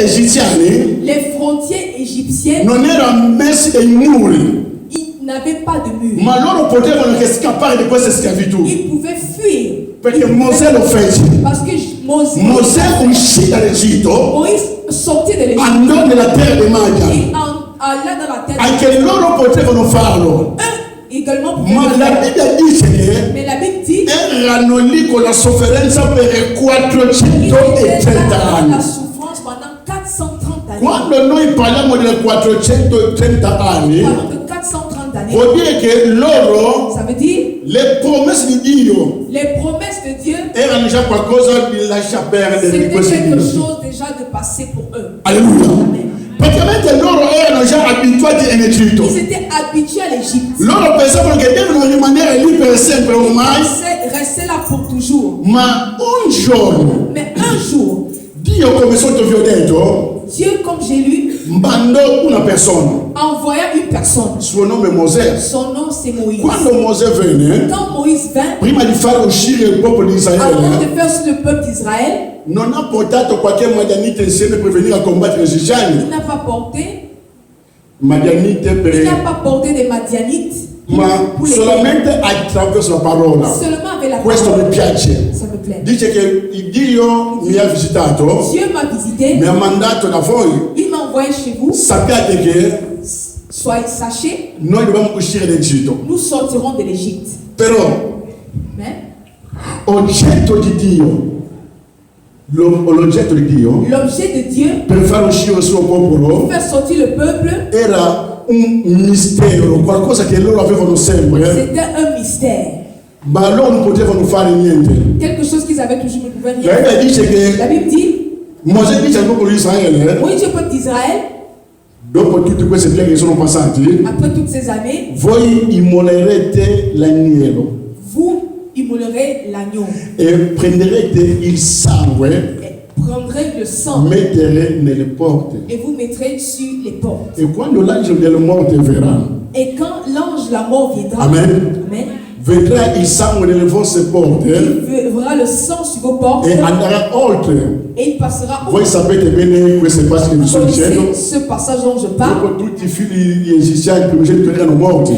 les frontières égyptiennes, ils n'avaient pas de mur. Ils pouvaient fuir. Perché Mosè lo fece. Parce que Moïse uscì dall'Egitto, sortit de l'Égypte. andò nella terra di Madian. Il alla dans la terre. Anche loro potevano farlo. Également Ma la Bibbia dice mais la Bible dit erano lì con la sofferenza per 430 anni. La souffrance pendant 430 anni. Quando noi parliamo di 430 anni, vuol dire che loro, ça veut dire, le promesse di Dio, les promesses de Dieu, erano già qualcosa di lasciar perdere. C'était quelque chose déjà de passé pour eux. Alleluia. Praticamente loro erano già abituati in Egitto. Ils étaient habitués à l'Égypte. Loro pensavano che devono rimanere lì per sempre ormai. Rester là pour toujours. Ma un giorno, mais un jour, Dio, come sotto vi ho detto, Dieu, comme j'ai lu, mandò una persona. Envoya une personne. Suo nome è Mosè. Son nom c'est Moïse. Quando Mosè venne, quand Moïse vint, prima di far uscire il popolo di Israele, avant de faire sur le peuple d'Israël, non ha portato qualche Madianite insieme per venire a combattere gli egiziani. Il n'a pas porté Madianite per... Il n'a pas porté des Madianites. Ma solamente attraverso la parola. Seulement avec la Questo parole. mi piace. Ça me plaît. Dice che Dio mi ha visitato. Dieu m'a visité. Mi ha mandato da voi. Il m'a envoyé chez vous. Sappiate che sachez, noi dobbiamo uscire d'Egitto. Nous sortirons de l'Égypte. Però mais oggetto di Dio, l'oggetto di Dio, l'objet de Dieu, per far uscire il suo popolo, pour faire sortir le peuple, era un mistero, qualcosa che loro avevano sempre. C'était un mystère. Ma loro non potevano fare niente. Quelque chose qu'ils avaient toujours ne pouvaient rien La faire. Bibbia dice che La Bible dit, Mosè dice al popolo di Israele, oui, Dieu peuple d'Israël, dopo tutte queste piaghe che sono passati, après toutes ces années, voi immolerete l'agnello. Vous immolerez l'agneau. E prenderete il sangue, prendrez le sang, mettere nelle porte. Et vous mettrez sur les portes. E quando l'angelo della morte verrà, Et quand l'ange de la mort viendra, Amen. Amen, vedrà il sangue nelle vostre porte, il verra le sang sur vos portes, e andrà oltre. et il passera Voi sapete bene queste cose che vi sto Vous dicendo. connaissez ce passage dont je parle. Dopo tutti i figli di egiziani primogeniti erano morti,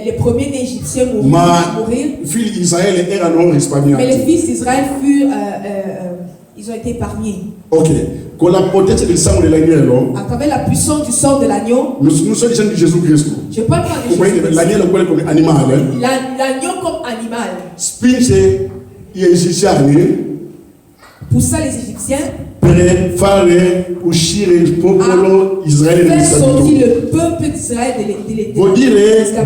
Les premiers Égyptiens moururent. ma i figli di Israele erano Mais les risparmiati. fils d'Israël furent, ils ont été épargnés. Ok, con la potenza del sangue dell'agnello, À travers la puissance du sang de l'agneau, non sto dicendo di Gesù Cristo, je parle pas de come Jésus. l'agnello quello come animale, L'agneau comme animal spinge gli egiziani poussa les Égyptiens per fare uscire il popolo Israele faire sortir dall'Egitto. le peuple d'Israël de Vuol dire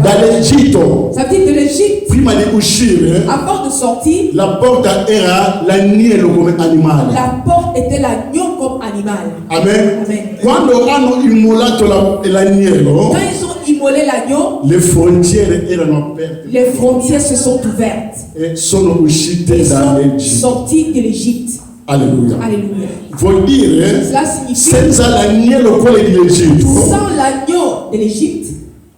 dall'Egitto. Ça veut dire de l'Égypte. Prima di uscire, Avant de sortir, la porta era l'agnello come animale. la porte était l'agneau comme animal. Amen. Amen. Quando hanno immolato l'agnello, Quand ils ont immolé l'agneau, le frontiere erano aperte les frontières se sont ouvertes. e sono uscite Ils sont dall'Egitto. sortis de l'Égypte. Alleluia. Alléluia. Vuol dire, Cela signifie, senza l'agnello quello di Egitto, sans l'agneau de l'Égypte,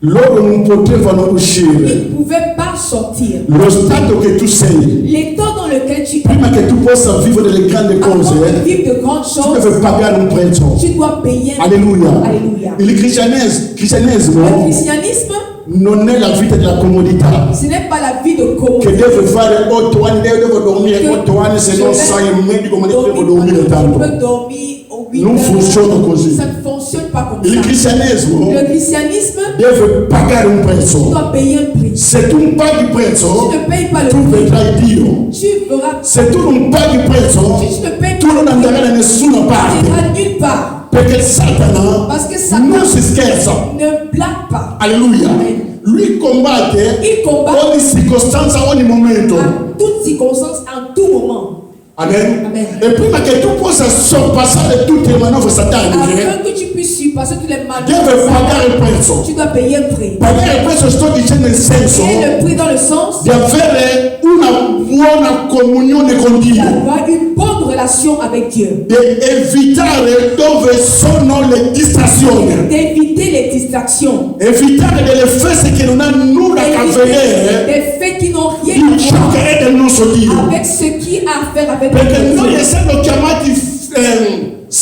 loro non potevano ils uscire. ne pouvaient pas sortir. Lo stato che tu sei, L'état dans lequel tu es, prima che tu possa vivere delle grandi avant cose, de vivre de grandes tu choses, devi pagare un prezzo. tu dois payer. Alleluia. Alléluia. Il Le cristianesimo christianisme, non è la vita della comodità. ce n'est pas la vie de Che commodité. deve fare 8 anni, devo dormire 8 anni, se non sai il medico ma devo dormire Tu tanto. peux dormir au 8 Non funziona così. Ça ne fonctionne pas comme Il ça. cristianesimo Le christianisme, deve pagare un tu prezzo. dois payer un prix. Se tu non paghi il prezzo, Tu ne payes pas le tu prix. vedrai Dio. Tu verras. Se tu non paghi il prezzo, Si tu ne payes tu non andrai da nessuna tu parte. n'iras nulle part. Perché Satana Parce que Satan non si scherza. ne blague pas. Alleluia. Amen. Lui combatte Il combat ogni circostanza, ogni momento. à toute circonstance, en tout moment. Amen. Amen. E prima che tu possa sorpassare tutte le manovre sataniche, Afin que tu puisses surpasser tous les deve malheurs, pagare il prezzo. tu dois payer un prix. Pagare il prezzo sto dicendo nel senso Et le prix dans le sens di avere una buona comunione con Dio, d'avoir une bonne relation avec Dieu. di evitare dove sono le distrazioni, D'éviter les distractions. evitare delle feste che non hanno nulla a che Éviter vedere des faits qui n'ont rien di à ciò voir che è del nostro Dio. avec ce qui a à faire avec Perché Dieu. noi essendo chiamati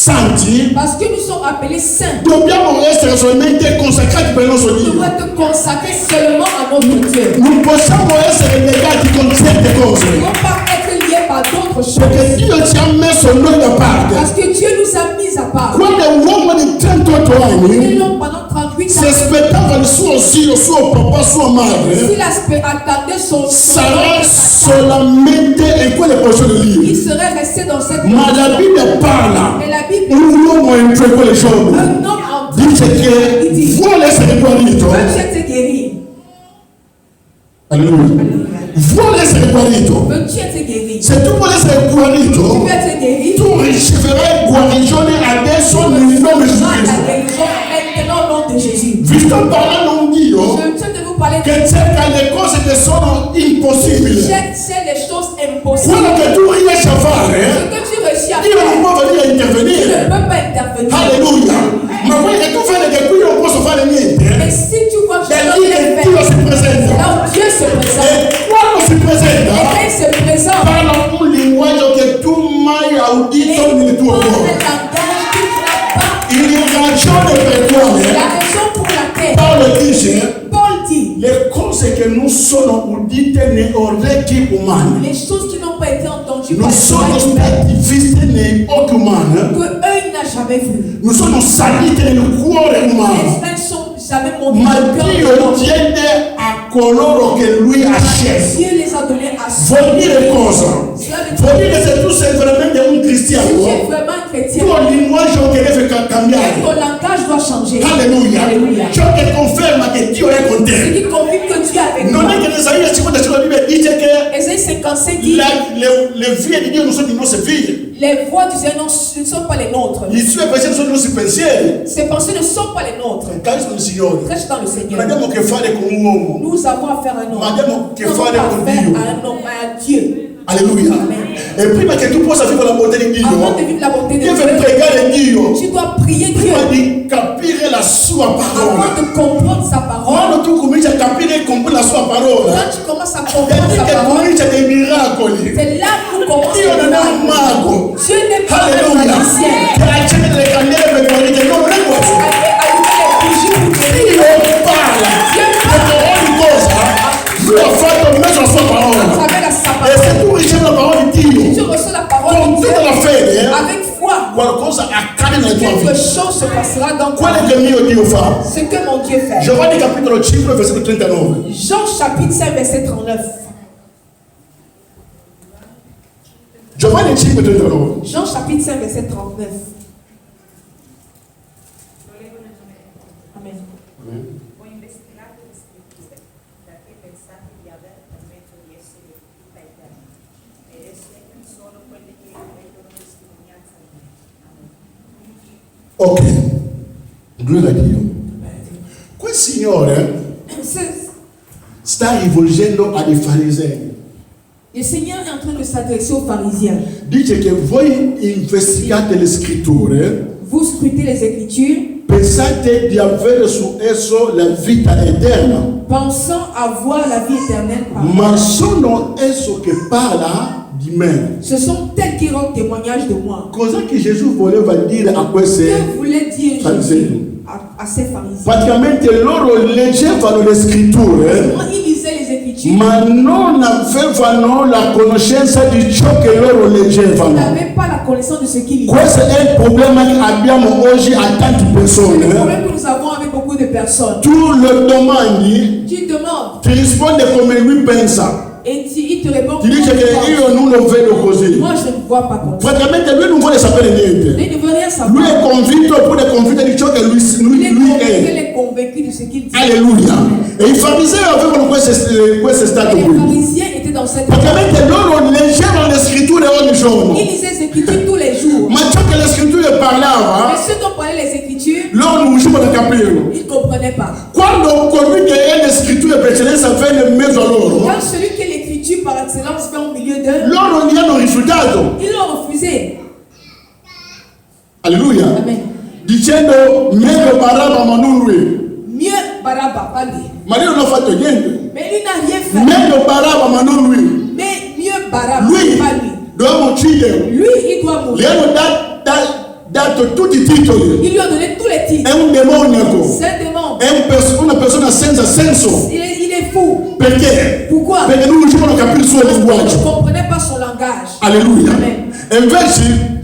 santi. Parce que nous sommes appelés saints. Dobbiamo essere solamente consacrati per il nostro Nous Dio. devons être consacrés seulement à notre Dieu. Non possiamo essere legati con certe cose. Nous ne pouvons pas être liés par d'autres choses. Perché Dio ci ha messo noi da parte. Parce que Dieu nous a mis à part. Quando un uomo di 38 Et anni l'homme pendant 38 si ans, aspettava il suo zio, suo papà, sua madre, s'il attendait son sarà solamente in quelle porzioni il lì. serait resté dans cette Ma la position. Bibbia parla, Mais la Bible, un uomo entrò in quelle giorni, un homme en dice che vuole essere guarito. veut Dieu te guérir. Alleluia. Vuole essere guarito. Veut Dieu te guérir. Se tu vuoi essere Tu guarito, veux te guérir. tu riceverai guarigione adesso nel nome di La Gesù. guérison maintenant au nom de Jésus. Vi sto parlando un Dio Je tiens de vous parler de che cerca le cose che sono impossibili. c'est les choses impossibles. Quello che tu riesci a Ce fare, que tu réussis à Dio non faire, può venire a tu ne intervenire. peux pas intervenir. Alleluia. Ma quello che tu fai che qui non posso fare niente, Mais si tu vois que è je lì ne che peux Dio pas si presenta. là où Dieu se présente, E quando si et presenta, quand il se présente, parla un linguaggio che tu mai udito nel tuo parle un cuore. langage que tu n'as pas. Il ragione per quale La raison pour laquelle Paolo dice Paul dit le cose che non sono udite nei orecchi umani, les choses qui n'ont pas été entendues non par sono les oreilles state viste nei occhi umani, que eux n'a jamais vu. non sono salite nel cuore umano, Elles sont jamais montées ma au cœur de Dio l'homme. chiede a coloro che lui ha scelto. Dieu les a donnés à ceux. Vuol dire cosa? Cela veut dire Vuol dire che se tu sei veramente un que tu es cristiano, vraiment chrétien, tuo linguaggio che deve cambiare. ton langage doit changer. Alleluia. Alléluia. Ciò che conferma che Dio è con Ce te. qui confirme que Dieu est avec Non toi. è che Isaia 55 la Bibbia dice che Ésaïe 55 dit le vie di Dio non sono le nostre figlie. les voix du Seigneur ne sont pas les nôtres. I suoi pensieri sono i nostri pensieri. Ces pensées ne sont pas les nôtres. Cari sono il Signore. Reste dans le Non Seigneur. abbiamo a che fare con un uomo. Nous avons affaire à un homme. Ma abbiamo che Nous avons fare con affaire Dio. à un homme, à un Dieu. Alleluia. E prima che tu possa vivere la bontà di Avant de Dio, vivre la bonté de devi Dieu, pregare Dio tu dois prier Dieu prima di capire la sua avant parola. de comprendre sa parole. Quando tu cominci a capire e comprendere la sua parola, Quand tu commences à è comprendre lì sa che parole, comincia dei miracoli. c'est là où commence Dio le non è un miracle. mago. Dieu n'est pas un Alleluia. magicien. Che accende le candele per guarire. No, non è questo. Allumer les bougies pour guérir. Dio parla. Perché ogni cosa lui ha fatto in mezzo alla sua À parola. travers sa E parole. se tu ricevi la parola di Si Dio tu reçois la parole con de Dieu tutta la fede, avec foi, qualcosa accade nella tua quelque vita. chose se passera dans toi. Quello che mio Dio fa. Ce que mon Dieu fait. Giovanni capitolo 5, versetto 39. Jean chapitre 5, verset 39. Giovanni 5, 39. Jean chapitre 5, verset 39. Amen. Ho investigato le scritture perché pensate di aver permesso di essere vita eterna ed esse sono quelle che rendono testimonianza di me. Amen. Ok, gloria a Dio. Quel Signore sta rivolgendo ai farisei. Le Seigneur est en train de s'adresser aux pharisiens. Dice che voi investigate le scritture, Vous scrutez les Écritures, pensate di avere su esso la vita eterna, pensant avoir la vie éternelle par ma sono esso che parla di me. Ce sont tels qui rendent témoignage de moi. Cosa che Gesù voleva dire a questi Que voulait dire farisei? Jésus à ces pharisiens? Praticamente loro leggevano le scritture, Quand ils lisaient les Écritures, ma non avevano la conoscenza di ciò che loro ils leggevano. n'avaient pas la connaissance de ce qu'ils lisaient. Questo è il problema che abbiamo oggi a tante C'est le persone. problème que nous avons avec beaucoup de personnes. Tu lo domandi, Tu demandes ti risponde come lui pensa. et il te répond. Ti dice che io non lo vedo così. Moi, je ne vois pas comme ça. Praticamente lui non vuole sapere niente. Il ne veut rien Lui savoir. è convinto oppure è convinto di ciò che lui Il è. est convaincu de ce qu'il dit. Alleluia. E i farisei avevano questo stato Les qui. pharisiens étaient dans cette. Praticamente loro leggevano le scritture ogni giorno. Ils lisaient les Écritures tous les jours. Ma ciò che le scritture parlava, Mais ceux dont parlaient les Écritures, loro non riuscivano a capirlo. ils ne comprenaient pas. Quando colui che è le scritture per eccellenza venne in mezzo a loro, Quand celui qui est l'Écriture par excellence vient au milieu d'eux, loro gli hanno rifiutato. ils l'ont refusé. Alleluia. Amen. Dicendo meglio Barabba ma non lui. Mieux Barabba, pas lui. Ma lui non ha fatto niente. Mais lui n'a rien fait. Meglio Barabba ma non lui. Mais mieux Barabba, Lui pas lui. dovevamo ucciderlo. Lui, il doit Gli mourir. hanno dato tutti i titoli. Ils lui ont donné tous les titres. È un demoniaco. C'est un démon. È una persona senza senso. Il est fou. Perché? Pourquoi? Perché non riuscivano a capire il suo Parce qu'ils linguaggio. ne comprenaient pas son langage. Alleluia. Amen. E invece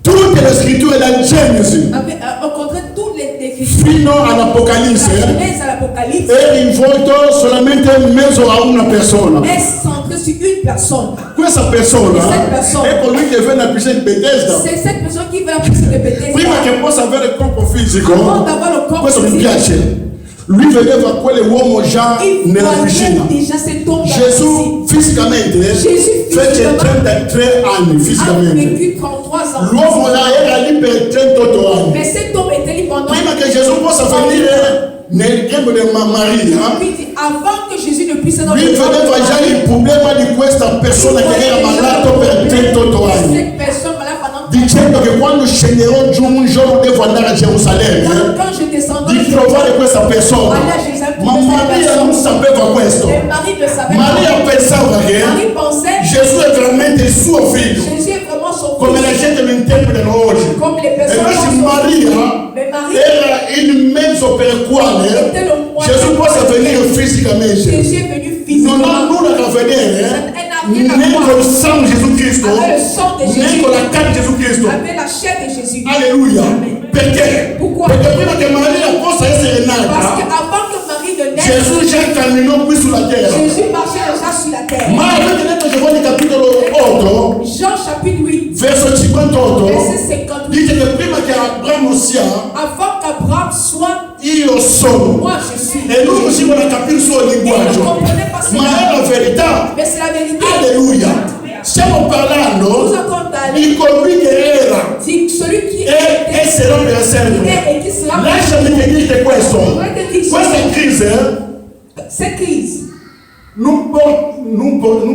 tutte le scritture da Genesi On comprend toutes les écritures. fino La all'Apocalisse Genèse à l'Apocalypse è rivolto solamente in mezzo a una persona. est centrée sur une personne. Questa persona Cette personne. è colui che venne a piscina di Bethesda. C'est cette personne qui va la piscine de Bethesda. Prima che possa avere il corpo fisico, Avant d'avoir le corps questo mi physique, piace. Lui vedeva quell'uomo già il nella voyait piscina. déjà cet homme dans la Gesù piscine. fisicamente Gesù fece fisicamente 33 anni A fisicamente. vécu 33 ans. L'uomo là era lì per 38 anni. Mais cet homme était libre pendant. Prima che Gesù possa venire nel tempo di Maria, Puis il dit, avant que Jésus ne puisse dans lui vedeva già il problema di questa persona che era malato per 38 anni. Cette personne malade pendant. Dicendo che quando scenderò giù un giorno devo andare a Gerusalemme Quand je descendrai, di trovare questa persona. aller à Jérusalem, Ma Maria non sapeva questo. Et Marie ne savait Maria pas. pensava che Marie pensait Gesù è veramente il suo figlio, Jésus est vraiment son come la fils. gente lo interpretano oggi. Comme les E personnes invece pensent. Maria Mais Marie era il mezzo per il quale était le moyen. Gesù possa venire fisicamente. Jésus est venu Non ha physiquement. nulla da vedere né con il sangue di Gesù Cristo, Avec le sang de né Jésus. con la carne di Gesù Cristo. Avec la chair de Jésus. Alleluia. Amen. Perché? Pourquoi? Perché prima che Maria possa essere Parce nata, qu'avant que Marie ne naisse, Gesù già camminò qui sulla terra. Jésus marchait déjà sur la terre. Ma avete letto Giovanni capitolo 8, Jean chapitre 8, verso 58, verset 58. dice che prima che Abramo sia, Avant qu'Abraham soit, io sono. moi je suis. E lui così vuole capire il suo Il ne linguaggio. comprenait pas Ma cela. è la verità. Mais c'est la vérité. Alleluia. Stiamo Nous parlando entendons d'aller. di colui che era Dit celui qui e sarà per sempre. est et qui sera. Lasciami che dirti questo. Questa crisi Cette crise non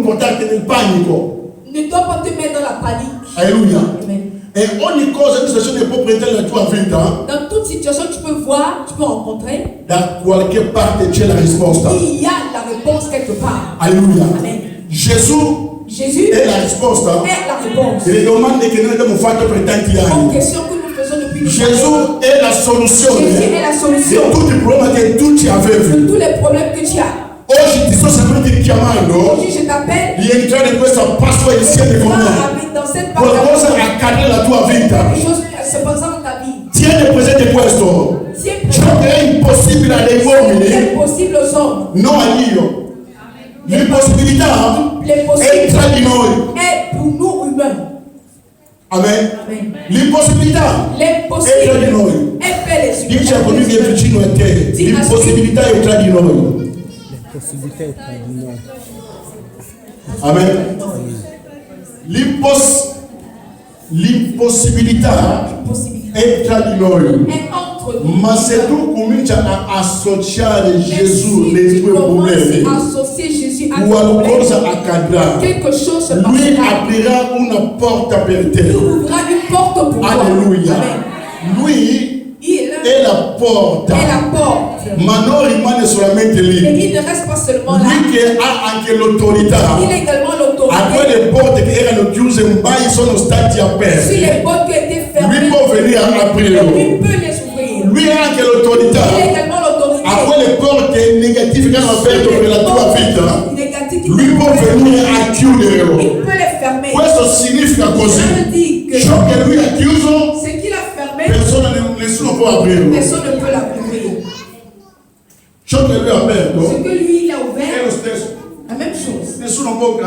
portarti nel panico. ne doit pas te mettre dans la panique. Alleluia. Amen. E ogni cosa, ogni situazione può prendere la tua vita, Dans toute situation, tu peux voir, tu peux rencontrer. da qualche parte c'è la risposta. Il y a la réponse quelque part. Alleluia. Amen. Gesù Jésus è la risposta est la réponse delle domande che noi abbiamo fatto per tanti aux anni. questions que nous faisons depuis des années. Gesù è la soluzione Jésus est la di solution tutti i problemi che tu ci de avevi. tous les problèmes que tu as. Oggi ti sto semplicemente richiamando Aujourd'hui, je t'appelle di entrare in questa Pasqua insieme con me. dans cette Qualcosa parole. accade nella tua vita. Quelque chose se passe dans ta vie. Tieni presente questo. C'est Ciò che è impossibile agli uomini, impossible aux hommes. non a Dio. L'impossibilità Les è possibles tra di noi. est pour nous humains. Amen. Amen. L'impossibilità L'impossible è tra di noi. est fait les humains. Dice a colui che è vicino a te, l'impossibilità è tra di noi. Possibilità è tra di noi. Amen. L'impossibilità è tra di noi. Est entre nous. Ma se tu cominci a associare Mais Gesù si nei tu tuoi commences problemi, à associer Jésus à tes qualcosa problèmes, accadrà. quelque chose se Lui passera. aprirà una porta per Il te. ouvrira une porte pour toi. Alleluia. Amen. Lui Il è la porta, est la porte. ma non rimane solamente Et lì. il ne reste pas seulement là. Lui che ha anche l'autorità. Il a également A l'autorité. quelle porte che erano chiuse mai sono stati Sur aperte. les portes qui étaient Lui fermées, può venire a lui aprirlo. peut les ouvrir. Lui ha anche Il a l'autorità également l'autorité. a quelle porte negative che hanno aperto per la tua vita. Négatif qui Lui può venire a chiuderlo. il peut les fermer. Questo significa Ça così. veut dire que Ciò che lui ha chiuso, ce qu'il a fermé, nessuno può aprirlo. personne ne peut l'ouvrir. Ciò che lui ha aperto Ce que lui il a è lo ouvert, stesso. la même chose. Nessuno può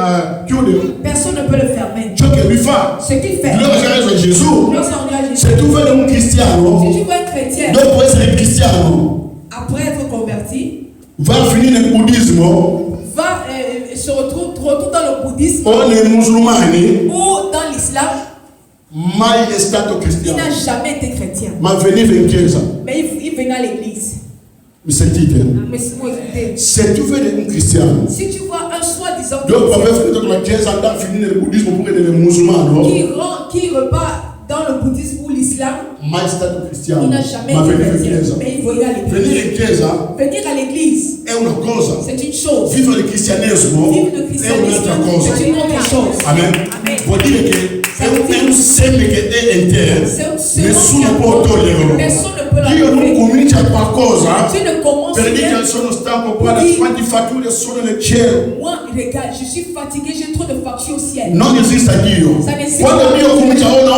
chiuderlo. Personne ne peut le fermer. Ciò che lui fa. Ce qu'il fait, Lui ha reso a Gesù. lorsqu'on a Jésus, Se tu vedi un cristiano, si tu vois un chrétien, dopo essere cristiano, après être converti, va a finire nel buddismo va se retrouve dans le bouddhisme o nei musulmani, ou dans l'islam, mai è stato il cristiano, n'a jamais été chrétien. ma veniva in chiesa. Mais il venait à l'église. Mi sentite? Mais si vous écoutez, Se tu vedi un cristiano, si tu vois un soi-disant dopo aver chrétien finito con la chiesa, andare a finire nel buddismo oppure nel musulmano, qui repart dans le bouddhisme ou l'islam, mai stato cristiano, il n'a jamais ma été venire in chrétien. chiesa. Mais il voyait à l'église. Venire in chiesa Venir à l'église, è una cosa. c'est une chose. Vivere il cristianesimo Vivre le è christianisme, un'altra cosa. c'est une autre chose. Amen. Vuol dire che è un seme che è in te, C'est un seme nessuno qui può a- toglierlo. Nessuno ne peut Dio non l'enlever. comincia qualcosa Tu ne commences per dire rien. che sono stanco, guarda Sì. quanti fatture sono nel cielo. Moi, regarde, je suis fatigué, j'ai trop de factures au ciel. Non esiste Dio. Ça n'esiste Quando pas. Dio comincia una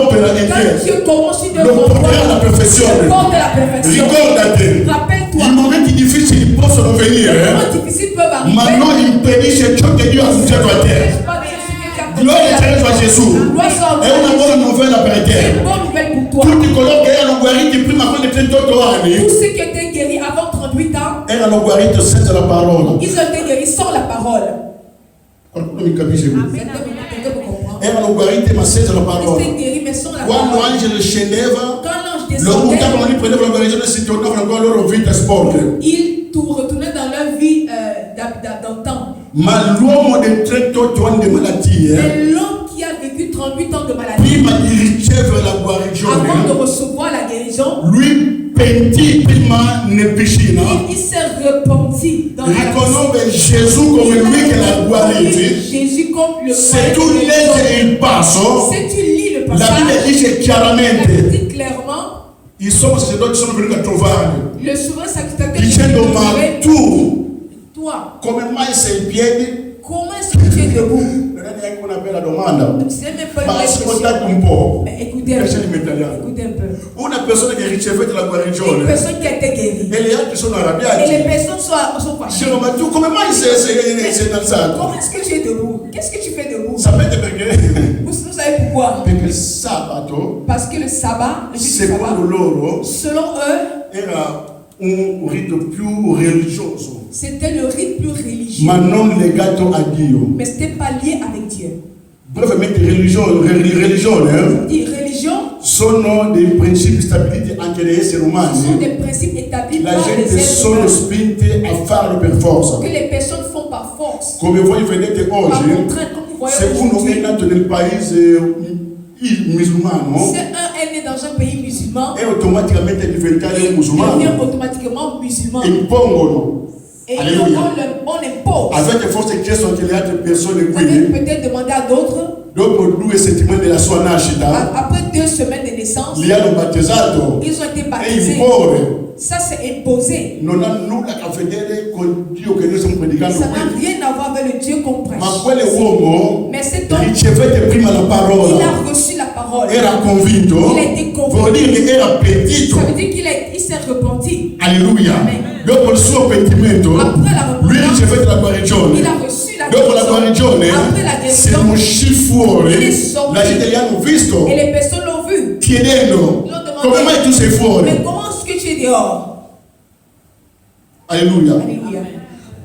opera in Quand te, Dieu commence une lo œuvre en porterà alla toi, perfezione. porte à la perfection. Ricordate, Rappelle-toi, i momenti difficili possono les venire, moments difficiles peuvent arriver. ma non impedisce ciò che Dio ha cominciato a te. N'empêche pas de ce que tu as Gloria fait. a Gesù. Gloire soit È una buona novella per C'est te. une bonne nouvelle pour toi. Tutti coloro che erano guariti prima con 38 anni Tous ceux qui étaient guéris avant 38 ans, erano guariti senza la parola. ils ont été guéris sans la parole. Qualcuno mi capisce qui? Quelqu'un me comprend. Erano guariti ma senza la Ils parola. étaient guéris mais sans la Quando parole. l'angelo scendeva, Quand l'ange lo buttavano lì, descendait, prendevano la guarigione e si tornavano con le loro vite sporche. ils retournaient dans leur vie d'antan. Ma l'uomo di 38 anni di malattie, Mais l'homme qui a vécu 38 ans de maladie, prima di ricevere la guarigione, avant de recevoir la guérison, lui pentì prima nel piscina, il s'est repenti dans la riconobbe Gesù come lui che l'ha guariti. Jésus comme le Se tu guérisseur. leggi il passo, Si tu lis le la Bibbia passage, dice la Bible chiaramente, dit clairement, i sommi sacerdoti sono venuti a trovarli, le souverain sacrificateur dicendo dit, ma tu toi, come mai sei in piedi? comment est-ce que tu es debout? Non è neanche una bella domanda, C'est même pas ma une ascoltate question. un po'. Mais écoutez un Piacere in peu. italiano. Écoutez un peu. Una persona che ricevete la Une guarigione personne qui a été guérie. e le altre sono Et les arrabbiati. personnes sont fâchées. Dicono ma tu come mai sei alzato? Comment est-ce que tu es debout? Qu'est-ce que tu fais debout? Sapete perché? Vous savez pourquoi? Perché il sabato, Parce que le sabbat, le jour du secondo sabbat, loro, selon eux, era un rito più religioso, c'était le rite plus religieux. ma non legato a Dio. Mais ce n'était pas lié avec Dieu. Brevemente, religione Dit religion, sono dei principi stabiliti anche dagli esseri ce sont umani. des principes établis La par les gente êtres sono humains spinte a farlo per forza. que les personnes font par force, Come voi vedete par oggi, contrainte, comme vous voyez se uno è aujourd'hui. nato nel paese musulmano, Si un est né dans un pays musulman, è automaticamente diventato il devient musulmano. automatiquement musulman. Impongono. Et Alléluia. on impose. Avete forse chiesto anche le altre persone Vous avez qui, peut-être demandé à d'autres, dopo 2 settimane della sua nascita, après 2 semaines de naissance, li hanno battezzato ils ont été e baptisés. impone. Ça, c'est imposé. Non ha nulla a che vedere con Dio che noi stiamo predicando Ça n'a qui. rien à voir avec le Dieu qu'on prêche. Ma quell'uomo Mais cet homme, ricevette prima la il parola, a reçu la parole. era convinto, Il a été convaincu. vuol dire che era pentito. Ça veut dire qu'il s'est repenti. Alleluia. Amen. Dopo il suo pentimento, Après la lui repentance, ricevette la guarigione. il a reçu la Dopo la guarigione, Après la se guérison, ne uscì fuori, il est sorti. la gente gli hanno visto, et les personnes l'ont vu. chiedendo, L'ont demandé, come mai tu sei fuori? mais comment est-ce que tu es dehors? Alleluia. Alléluia.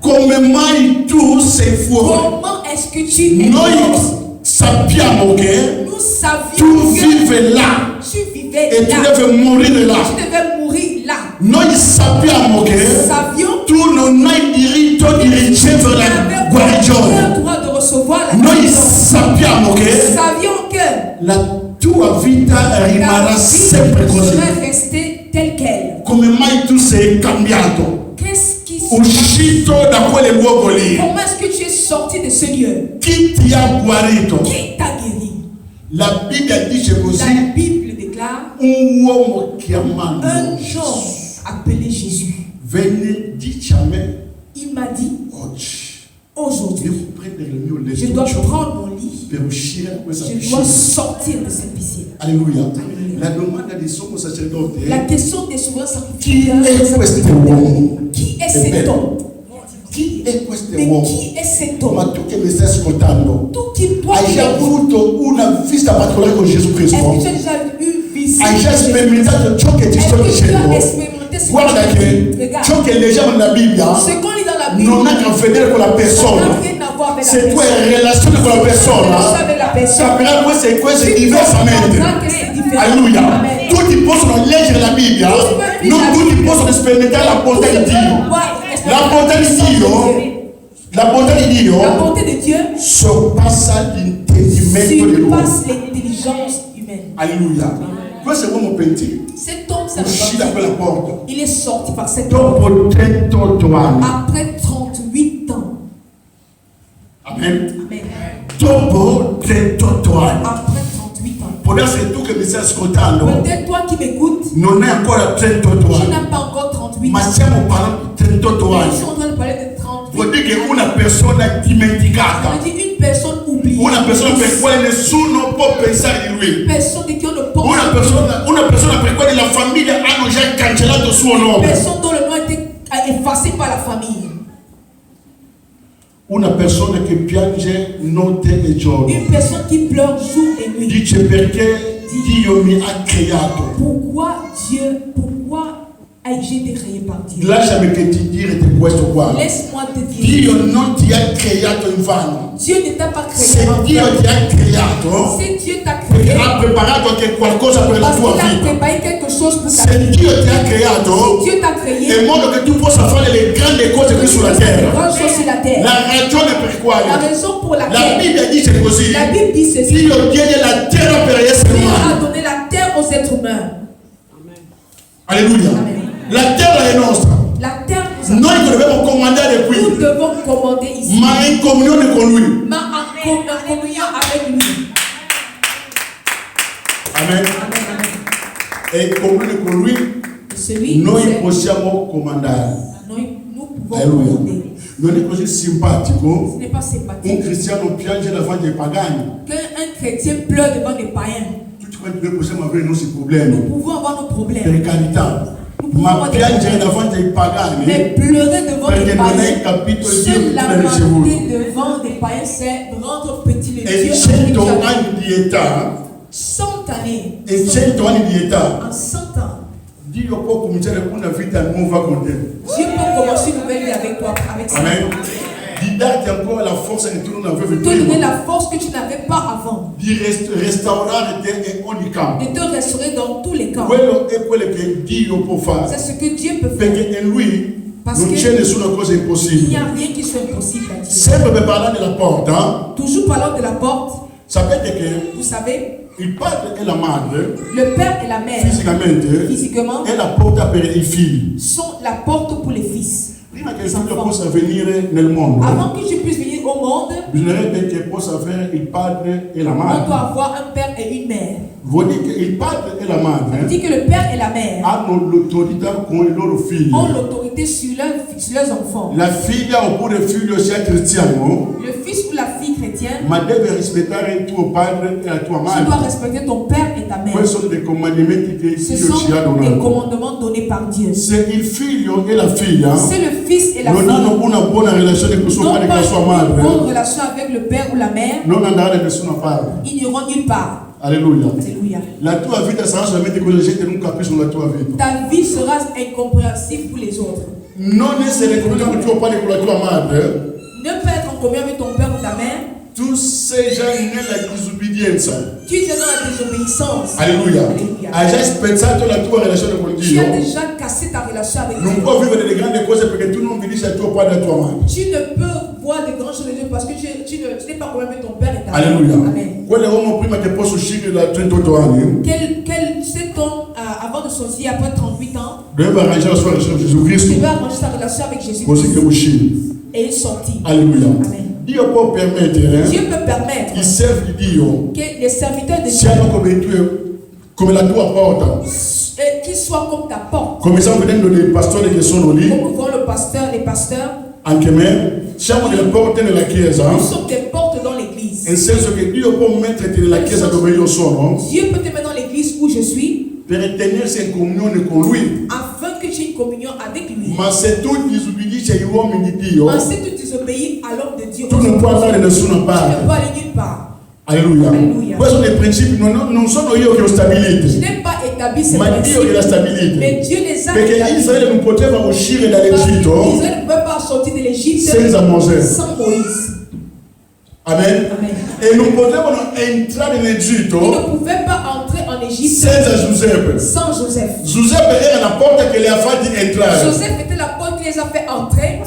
Come mai tu sei fuori? Comment est-ce que tu es Noi dehors? sappiamo che Nous savions tu que vivi là tu vivais e tu là. devi morire là. Tu devais mourir là. Noi sappiamo Nous che savions tu non hai diritto di ricevere qu'il la avait guarigione. aucun droit de recevoir la Noi guérison. sappiamo Nous che savions que la tua vita ta rimarrà vie sempre così. serait restée telle qu'elle. Come mai tu sei cambiato? Qu'est-ce qui se passe? Uscito da quel luogo lì. Comment est-ce que tu es sorti de ce lieu? Chi ti ha guarito? Qui t'a guéri? La Bibbia dice così, La Bible déclare un uomo chiamato un homme appelé Jésus. venne, dice a me, Il m'a dit, oggi aujourd'hui, devo prendere il mio je dois lettuccio prendre mon lit, per uscire da questa je dois piscina. sortir de cette piscine. Alleluia. Alleluia. La domanda di sommo sacerdote La è: question des souverains chi è sacrificateurs, questo uomo? qui est cet homme? Chi è questo Mais uomo? qui est cet Ma homme? tu che mi stai ascoltando, Tout qui doit hai già avuto una vista particolare con Gesù Est-ce Cristo? que tu as déjà eu visite? Hai già sperimentato ciò che ti Est-ce sto que tu dicendo? as expérimenté ce Guarda que che Regarde, ciò che leggiamo nella Bibbia ce qu'on lit dans la Bible, non ha a che vedere con la ça n'a persona. rien à voir avec la Se tu personne. hai relazione con la persona, Avec la personne. capirai queste cose Tu diversamente. comprendras que c'est différent. Alleluia. Amen. Tutti possono leggere la Bibbia, non tutti possono sperimentare la bontà di Dio. La bontà di Dio, la bontà di La Dio bonté de Dieu sorpassa l'intendimento dell'uomo. surpasse l'intelligence humaine. Amen. Alléluia. Quoi c'est mon petit? Cet homme s'est la porte. Il est sorti par cette porte. Après 38 ans. Amen. Amen. Après 38 ans. Peut-être toi qui m'écoutes, tu n'as pas encore 38 ans. Ils sont en train de parler de 38 ans. Una persona dimenticata. Ça veut dire une personne oubliée. Una persona per quale nessuno può pensare di lui. Une personne di cui on ne pense una persona per quale la famiglia hanno già cancellato il suo Une nome. personne dont le nom a été effacé par la famille. Una persona che piange notte e giorno. Une personne qui pleure jour et nuit. Dice perché Dio mi ha creato. Pourquoi j'ai été créé par Dieu? Lasciami che ti dire questo qua. Laisse-moi te dire. Dio non ti ha creato in vano. Dieu ne t'a pas créé Se en vain. Dio ti ha creato, Si Dieu t'a perché créé, ha preparato anche qualcosa per la parce tua qu'il a vita. préparé quelque chose pour ta Se vie. Dio ti ha creato, Si Dieu t'a créé, in modo che tu possa fare le grandi cose qui sulla de terra. grandes choses sur la terre. La ragione per La quale raison pour la laquelle Bibbia dice così: la Bible dit ceci. Dio diede la terra per gli esseri Dieu umani. a donné la terre aux êtres humains. Alleluia. Amen. La terra è nostra. La terre nous Noi dobbiamo comandare qui, Nous devons commander ici, ma in comunione con lui. mais en communion avec lui. Amen. Amen, amen. E in comunione con lui Celui noi qui possiamo comandare. nous pouvons Alleluia. commander. Non è così simpatico Ce n'est pas un sympathique cristiano piange davanti ai pagani. qu'un chrétien pleure devant des païens. Tutti quanti noi possiamo avere i nostri problemi, Nous pouvons avoir nos per problèmes, carità, ma piangere davanti ai pagani mais pleurer devant perché des non hai païens, capito il Dio seule che tu la l'hai ricevuto. devant des païens, c'est rendre petit le E Dieu. 100 anni di età, 100 années, e 100 anni di età, en 100 ans, Dio può cominciare una vita nuova con te. Dieu peut commencer une nouvelle vie avec toi, avec ça. Amen. Di darti ancora la forza che tu non avevi Te donner prima, la force que tu n'avais pas avant, di restaurare te in ogni campo. de te restaurer dans tous les camps. Quello è quello che Dio può fare, C'est ce que Dieu peut faire. perché in lui Parce non que c'è nessuna cosa il n'y impossibile. a rien qui soit impossible à Dieu. Sempre per parlare della porta, Toujours parlant de la porte, sapete che vous savez, il padre e la madre le père et la mère, physiquement, è la porta per i figli. sont la porte pour les fils. Prima che il figlio possa venire nel mondo, Avant que je puisse venir au monde, bisognerebbe che possa avere il padre e la on doit madre. avoir un père et une mère. Vuol dire che il padre e la On madre dit que le père et la mère hanno l'autorità con i loro figli. ont l'autorité sur leurs enfants. La figlia oppure il figlio sia cristiano, Le fils ou la fille chrétienne, ma deve rispettare il tuo padre e la tua tu dois madre. respecter ton père et ta mère. Questi sono dei comandamenti che Ce Dio ci ha sont des donato. commandements donnés par Dieu. Se il figlio e la figlia C'est le fils et la non fille hanno una buona relazione con suo n'ont padre e pas con sua une madre, bonne relation avec le père ou la mère, non andare da nessuna parte. ils n'iront nulle part. Alleluia. Alléluia. La tua vita sarà solamente quello che la gente non capisce sulla tua vita. Ta vie sera incompréhensible pour les autres. Non essere come con tuo padre e con la tua madre, Ne pas être en communion avec ton père ou ta mère, tu sei già nella disobbedienza. tu es dans la désobéissance. Alleluia. Alléluia. Hai già spezzato la tua relazione con Tu Dio. as déjà cassé ta relation avec Non Dieu. puoi vivere delle grandi cose perché tu non obbedisci a tuo padre e a tua madre. Tu ne peux voir des grandes choses de Dieu parce que tu n'es pas communion avec ton père et ta mère. Alleluia. Amen. Quell'uomo prima che possa uscire da 38 anni Cet homme, avant de sortir, après 38 ans, doveva arrangiare la sua relazione con Gesù tu Cristo devais arranger ta relation avec Jésus così che uscì. et il sortit. Alleluia. Amen. Dio può permettere Dieu peut permettre i servi di Dio que les serviteurs de Dieu siano come la tua porta. qu'ils soient comme ta porte. Come stiamo vedendo dei pastori che sono lì, Comme nous voyons les pasteurs, anche me, siamo delle porte nella chiesa, nous sommes des portes dans l'église. nel senso che Dio può metterti nella chiesa dove io sono Dieu peut te mettre dans l'église où je suis per tenersi in comunione con Lui. afin que tu aies une communion avec lui. Ma se tu disubbidisci agli uomini di Dio, Mais si tu désobéis à l'homme de Dieu, tu non puoi andare da nessuna tu ne parte. peux aller nulle part. Alleluia. Alleluia. Questi sono dei principi, non sono io che ho Je stabiliti, n'ai pas établi ces ma Dio che li ha principes, stabiliti. mais Dieu les a Perché établis. Israele non poteva uscire Parce dall'Egitto qu'Israël ne peut pas sortir de l'Égypte senza Mosè. sans Moïse. Amen. Amen. E non potevano entrare in Ils Egitto ne pouvaient pas entrer en Égypte senza Giuseppe. sans Joseph. Giuseppe era la porta che li ha fatti entrare, Joseph était la porte qui les a fait entrer,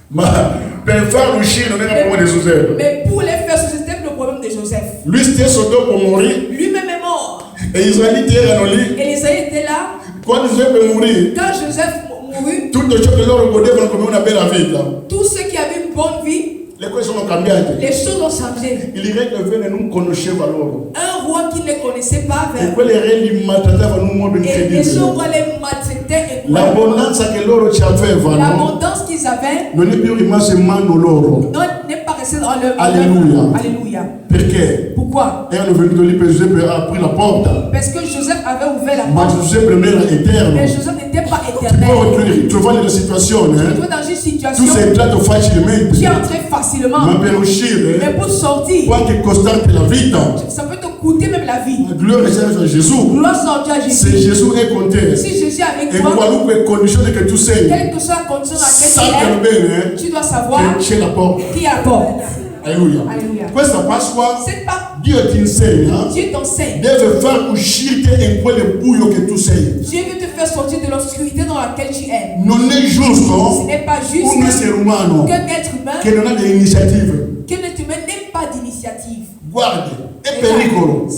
ma per farlo uscire non era il problema di Giuseppe. mais pour les faire, c'était le problème de Joseph. Lui stesso dopo morì, Lui-même est mort. Et Israël était là. Et les Israélites étaient là. Quand Joseph est mort, Quand Joseph mourut, tout le choses que l'on regardait comme on avait la vie. tous ceux qui avaient une bonne vie, Les choses ont changé. les choses ont changé. Il est revenu nous connaître alors. Un roi qui ne connaissait pas Et vers puis les réels maltraitaient nous monde et les crédible. gens les maltraitaient. L'abondance que l'or tu avais vraiment. L'abondance qu'ils avaient Non est plus immense man l'or. non, n'est pas resté dans leur Alléluia. Alléluia. Perché? Pourquoi? Et on est venu de lui, Joseph a pris la porte. Parce que Joseph avait ouvert la Mais porte. Joseph est éternel. Mais Joseph n'était pas Tu éternel. vois les situations, Tu hein? vois dans une Tout situation s'entraîne facilement. qui est entrée facilement. Ma per uscire, Mais pour sortir, quanto è costante la vita. ça peut te coûter même la vie. La gloria sia a Gesù. Gloire soit à Se Jésus. Gesù è con te, Si Jésus est avec e toi, qualunque condizione che tu sei, quelle que soit la condition dans sappi laquelle bene tu es, tu dois savoir che c'è la porta. qui est à la porte. Alleluia. Alleluia. Questa Pasqua C'est pas Dio ti insegna, Dieu t'enseigne. deve far uscirti in quel buio che tu sei. Dieu veut te faire sortir de l'obscurité dans laquelle tu es. Non è Ce giusto n'est pas juste un essere umano qu'un être humain, che non ha delle iniziative. qu'un être humain n'ait pas d'initiative. Guardi, è pericolo.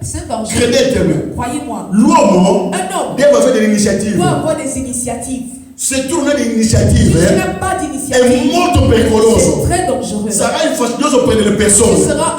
C'est un danger. Credetemi, Croyez-moi. l'uomo Un homme deve avere delle iniziative. doit avoir des initiatives. Se tu non hai delle Si iniziative, tu n'as pas è d'initiative, molto pericoloso. c'est très dangereux. Sarà infastidioso per le Tu persone. seras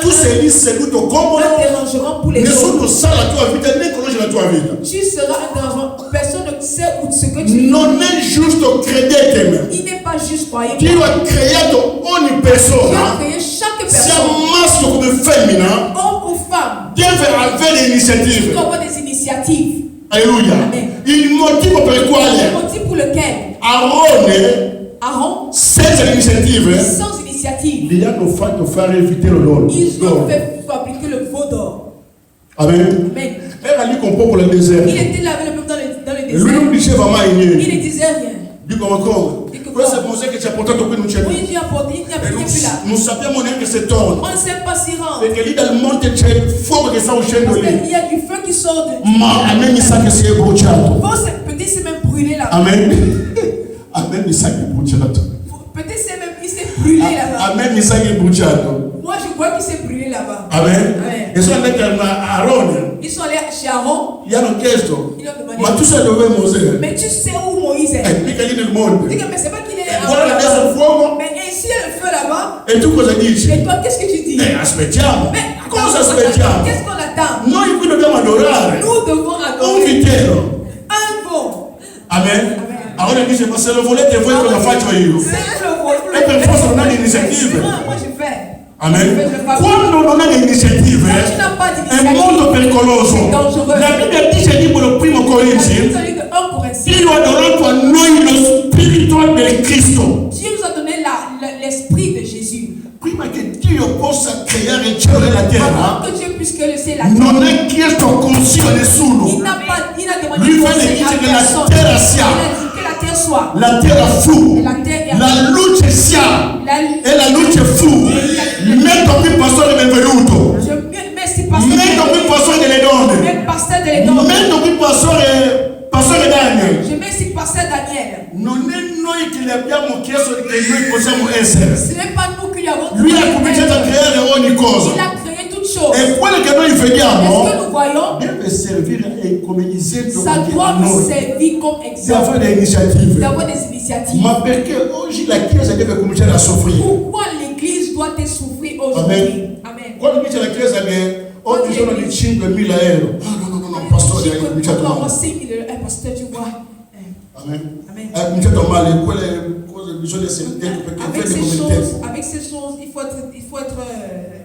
Tu sei lì seduto comodo, un dérangement pour les nessuno autres. sa la tua vita né conosce la tua vita. Tu seras un dérangement. Personne ne sait où ce que tu es. Non è giusto, credetemi. Il n'est pas juste, croyez-moi. Dio ha creato ogni Dieu a persona, créé chaque sia personne, maschio come femmina, homme ou femme, deve avere qui iniziative. doit avoir des initiatives. Alleluia. Amen. Il motivo per il Le quale motif pour lequel Aarone, Aaron, senza iniziative, sans initiative, gli hanno fatto fare il vitello d'oro. ils ont fait fabriquer le veau d'or. Amen. Amen. Era lì con popolo nel deserto. Il était là avec le peuple dans le E lui non désert. diceva mai Il niente. ne disait rien. Dico ma come? Questo è Mosè che ci ha portato qui, non c'è più. Oui, Dieu a porté, il n'y a E plus là. non sappiamo neanche se torna. On ne sait pas s'y rendre. Perché lì dal monte c'è il fuoco che sta uscendo Parce lì. qu'il y a du feu qui sort de Ma a me mi sa che si è bruciato. Bon, peut-être c'est même brûlé là. Amen. A me mi sa che è bruciato. Peut-être c'est même il s'est brûlé là-bas. A me mi sa che è bruciato. Moi je crois qu'il s'est brûlé là-bas. Amen. Amen. E sono andati a Aarone. Ils sont allés chez Aaron. Gli hanno chiesto, Ils lui ont demandé. ma tu sai dove è Mosè? Mais tu sais où Moïse est? Mica lì nel monte. Dis que mais c'est pas qu'il est Guarda adesso il là-bas. fuoco. Mais ici il y a le feu là-bas. E tu cosa dici? Et toi qu'est-ce que tu dis? Aspettiamo. Mais Cosa attends, aspettiamo? qu'est-ce qu'on attend? Noi qui dobbiamo adorare. Nous devons Un adorer vitello. un veau. Amen. Amen. Allora dice, ma se lo volete voi cosa faccio io? C'est le veau. E per forza non hai iniziative. Moi je fais. Amen. Quando non hai iniziative è molto pericoloso. La Bibbia dice in libro primo Corinzi, Dio ha donato a noi lo spirito del Cristo. Dieu nous a donné l'esprit de Jésus. Prima che Dio possa creare il cielo e la terra, Avant que Dieu puisse créer le ciel et la terre, non ha chiesto consiglio a il nessuno. n'a demandé Lui conseil dice à che la personne. terra Il sia, a dit que la terre soit. la terra fu, La terre est la luce sia e la luce fu. Mentre qui pastore è venuto, Je merci pasteur. mentre qui pastore delle donne, Même pasteur de l'étang. mentre qui pastore Daniel. Je merci pasteur Daniel. Non è noi che le abbiamo chiesto che noi possiamo essere. Ce n'est pas nous qui lui avons Lui ha cominciato a creare ogni Il cosa. a créé toutes choses. E quello che noi Est-ce vediamo que nous voyons? deve servire come esempio Ça anche doit a nous noi. servir comme Di exemple. avere delle iniziative. D'avoir des initiatives. Ma perché oggi la Chiesa deve cominciare a soffrire? Pourquoi l'église doit-elle souffrir aujourd'hui? Amen. Quando dice la Chiesa che oggi sono di 5.000 euro. No, pastore, hai cominciato male. Pasteur, tu vois. Amen. Amen. Hai cominciato male, quelle cose bisogna sentire perché Avec vedi ces come il choses, tempo. avec ces choses, il faut être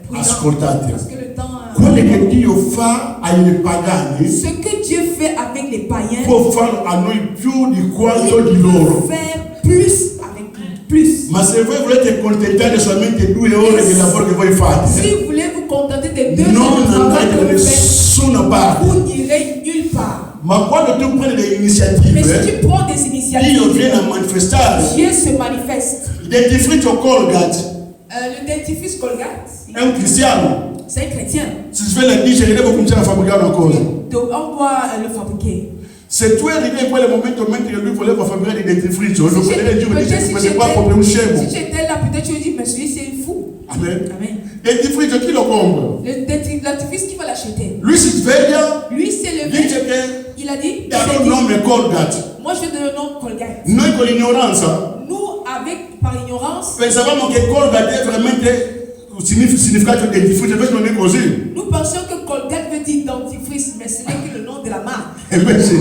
prudent. Ascoltate. Parce que le temps. Quello che Dio fa ai pagani Ce que Dieu fait avec les païens, può fare a noi più di quanto di il loro. peut faire plus avec nous, plus. Ma se voi volete accontentare solamente 2 ore di lavoro che voi Si fate, vous voulez vous contenter de 2 non heures de travail andate que da vous faites, nessuna parte. vous n'irez nulle part. Ma quando tu prendi delle Mais si iniziative, tu prends des Dio initiatives, viene a manifestare. Dieu se manifeste. Il dentifricio Colgate Le dentifrice Colgate, è un cristiano. c'est un chrétien. Si sveglia e dice che devo cominciare a fabbricare una cosa. Donc on doit le fabriquer. Se tu eri in quel momento mentre lui voleva fabbricare il dentifricio, lo Si prenderai in giro e dice j'étais questo qua è proprio un scemo. si j'étais là, peut-être tu me dis, mais celui-ci c'est fou. Amen. Amen. dentifricio chi lo compra? Le dentifrice, qui va l'acheter? Lui si sveglia, Lui s'est levé. dice che Il a dit, darò il nome Colgate. moi je donne le nom Colgate. Noi con l'ignoranza Nous, par ignorance, pensavamo che Colgate è veramente un significato di dentifricio, invece non è così. nous pensions que Colgate veut dire dentifrice, mais ce n'est que le nom de la marque. E invece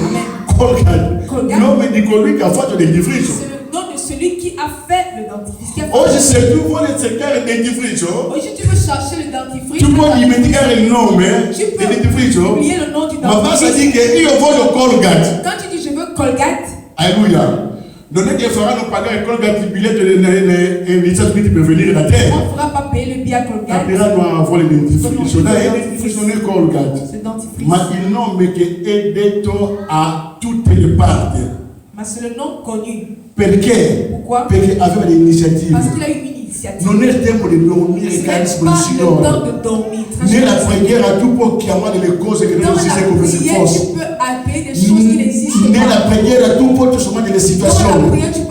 Colgate, il nome di colui che ha fatto il dentifricio. C'est le nom de celui qui a fait le dentifrice. Oggi se tu vuoi cercare il dentifricio, Aujourd'hui, tu veux chercher le dentifrice. tu puoi dimenticare il nome Tu peux del dentifricio, oublier le nom du ma basta dentifrice. dire che io voglio Colgate. Quand tu dis je veux Colgate, Alleluia. Non è che faranno pagare Colgate il biglietto negli Stati Uniti per venire da te. on ne fera pas payer le billet à Colgate. Capiranno a vuole il dentifricio. Dai, il dentifricio non è Colgate, C'est dentifrice. ma il nome che è detto a tutte le parti. Mais c'est le nom connu. Perché? Pourquoi? Perché aveva le iniziative. Parce qu'il a eu une initiative. Non è il tempo di dormire Ce il n'est carisma pas del le temps Signore. de dormir. Nella preghiera tu puoi chiamare le cose che Dans non la esistono come se prière, fossero. tu peux appeler des choses qui n'existent Nella pas. preghiera tu puoi trasformare delle Dans la situazioni. prière, tu